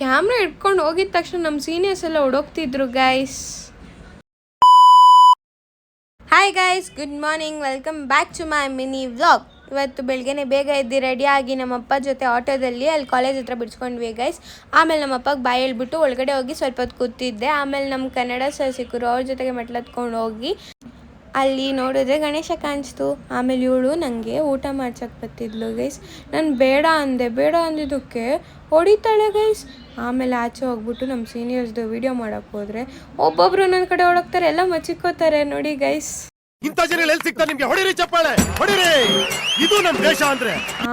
Camera ಇಟ್ಕೊಂಡು ಹೋಗಿದ ತಕ್ಷಣ ನಮ್ಮ ಸೀನಿಯರ್ಸ್ ಎಲ್ಲ ಓಡೋಗ್ತಿದ್ರು guys. Hi guys, good morning, welcome back to my mini vlog. ಇವತ್ತು ಬೆಳಗ್ಗೆನೆ ಬೇಗ ಎದ್ದು ರೆಡಿಯಾಗಿ ನಮ್ಮಪ್ಪ ಜೊತೆ ಆಟೋದಲ್ಲಿ ಅಲ್ಲಿ ಕಾಲೇಜ್ ಹತ್ರ ಬಿಡಿಸ್ಕೊಂಡ್ವಿ ಗೈಸ್. ಆಮೇಲೆ ನಮ್ಮಪ್ಪಗೆ ಬಾಯಿ ಹೇಳ್ಬಿಟ್ಟು ಒಳಗಡೆ ಹೋಗಿ ಸ್ವಲ್ಪ ಹೊತ್ತು ಕೂತಿದ್ದೆ. ಆಮೇಲೆ ನಮ್ಮ ಕನ್ನಡ ಸರ್ ಸಿಕ್ಕರು, ಅವ್ರ ಜೊತೆಗೆ ಮೆಟ್ಲತ್ಕೊಂಡು ಹೋಗಿ ಅಲ್ಲಿ ನೋಡಿದ್ರೆ ಗಣೇಶ ಕಾಣಿಸ್ತು. ಆಮೇಲೆ ಇವಳು ನನಗೆ ಊಟ ಮಾಡ್ಸಕ್ಕೆ ಬರ್ತಿದ್ಲು ಗೈಸ್. ನಾನು ಬೇಡ ಅಂದಿದ್ದಕ್ಕೆ ಹೊಡಿತಾಳೆ ಗೈಸ್. ಆಮೇಲೆ ಆಚೆ ಹೋಗ್ಬಿಟ್ಟು ನಮ್ಮ ಸೀನಿಯರ್ಸ್ದು ವಿಡಿಯೋ ಮಾಡೋಕ್ಕೆ ಹೋದರೆ ಒಬ್ಬೊಬ್ರು ನನ್ನ ಕಡೆ ಹೊಡೋಗ್ತಾರೆ, ಎಲ್ಲ ಮಚ್ಚಿಕೋತಾರೆ ನೋಡಿ ಗೈಸ್.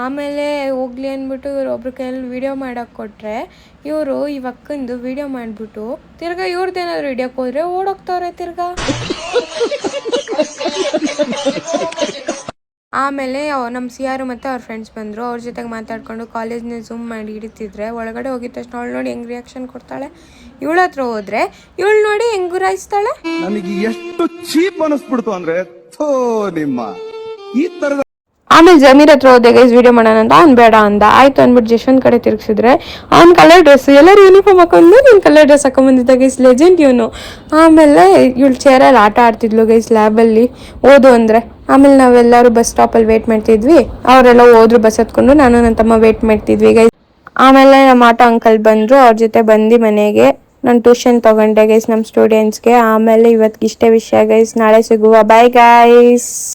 ಆಮೇಲೆ ಹೋಗ್ಲಿ ಅಂದ್ಬಿಟ್ಟು ಇವ್ರು ಒಬ್ರ ಕೈಯಲ್ಲಿ ವಿಡಿಯೋ ಮಾಡಕ್ಕೆ ಕೊಟ್ಟರೆ ಇವರು ಇವಕ್ಕಂದು ವಿಡಿಯೋ ಮಾಡಿಬಿಟ್ಟು ತಿರ್ಗಾ ಇವ್ರದ್ದೇನಾದ್ರು ಹಿಡಿಯೋಕೆ ಹೋದರೆ ಓಡೋಗ್ತವ್ರೆ ತಿರ್ಗಾ. ಆಮೇಲೆ ನಮ್ಮ ಸಿಯಾರು ಮತ್ತು ಅವ್ರ ಫ್ರೆಂಡ್ಸ್ ಬಂದರು. ಅವ್ರ ಜೊತೆಗೆ ಮಾತಾಡ್ಕೊಂಡು ಕಾಲೇಜ್ನ ಝೂಮ್ ಮಾಡಿ ಹಿಡಿತಿದ್ರೆ ಒಳಗಡೆ ಹೋಗಿದ ತಕ್ಷಣ ಅವಳು ನೋಡಿ ಹೆಂಗೆ ರಿಯಾಕ್ಷನ್ ಕೊಡ್ತಾಳೆ. ಇವಳ ಹತ್ರ ಹೋದ್ರೆ ಇವಳು ನೋಡಿ ಹೆಂಗ್ ಗುರಾಯಿಸ್ತಾಳೆ. ನನಗೆ ಎಷ್ಟು ಚೀಪ್ ಅನಿಸ್ಬಿಡ್ತು ಅಂದ್ರೆ ನಿಮ್ಮ ಈ ತರದ. ಆಮೇಲೆ ಜಮೀರ್ ಹತ್ರ ಹೋದೆ ಗೈಸ್ ವಿಡಿಯೋ ಮಾಡೋಣ ಅಂತ. ಅವ್ನು ಬೇಡ ಅಂದ. ಆಯ್ತು ಅಂದ್ಬಿಟ್ಟು ಜಶ್ವಂತ್ ಕಡೆ ತಿರ್ಗಿಸಿದ್ರೆ ಅವ್ನು ಕಲರ್ ಡ್ರೆಸ್, ಎಲ್ಲರೂ ಯೂನಿಫಾರ್ಮ್ ಹಾಕೊಂಡು ನೀನು ಕಲರ್ ಡ್ರೆಸ್ ಹಾಕೊಂಡ್ಬಂದಿದ್ದ ಗೈಸ್, ಲೆಜೆಂಡ್ ಇವನು. ಆಮೇಲೆ ಇವಳು ಚೇರಲ್ಲಿ ಆಟ ಆಡ್ತಿದ್ಲು ಗೈಸ್ ಲ್ಯಾಬಲ್ಲಿ, ಓದು ಅಂದರೆ. ಆಮೇಲೆ ನಾವೆಲ್ಲರೂ ಬಸ್ ಸ್ಟಾಪಲ್ಲಿ ವೇಟ್ ಮಾಡ್ತಿದ್ವಿ. ಅವರೆಲ್ಲ ಹೋದ್ರು ಬಸ್ ಹತ್ಕೊಂಡು, ನಾನು ನನ್ನ ತಮ್ಮ ವೇಟ್ ಮಾಡ್ತಿದ್ವಿ ಗೈಸ್. ಆಮೇಲೆ ನಮ್ಮ ಆಟೋ ಅಂಕಲ್ ಬಂದರು, ಅವ್ರ ಜೊತೆ ಬಂದು ಮನೆಗೆ ನಾನು ಟ್ಯೂಷನ್ ತೊಗೊಂಡೆ ಗೈಸ್ ನಮ್ಮ ಸ್ಟೂಡೆಂಟ್ಸ್ಗೆ. ಆಮೇಲೆ ಇವತ್ತಿಗೆ ಇಷ್ಟೇ ವಿಷಯ ಗೈಸ್, ನಾಳೆ ಸಿಗುವ, ಬಾಯ್ ಗೈಸ್.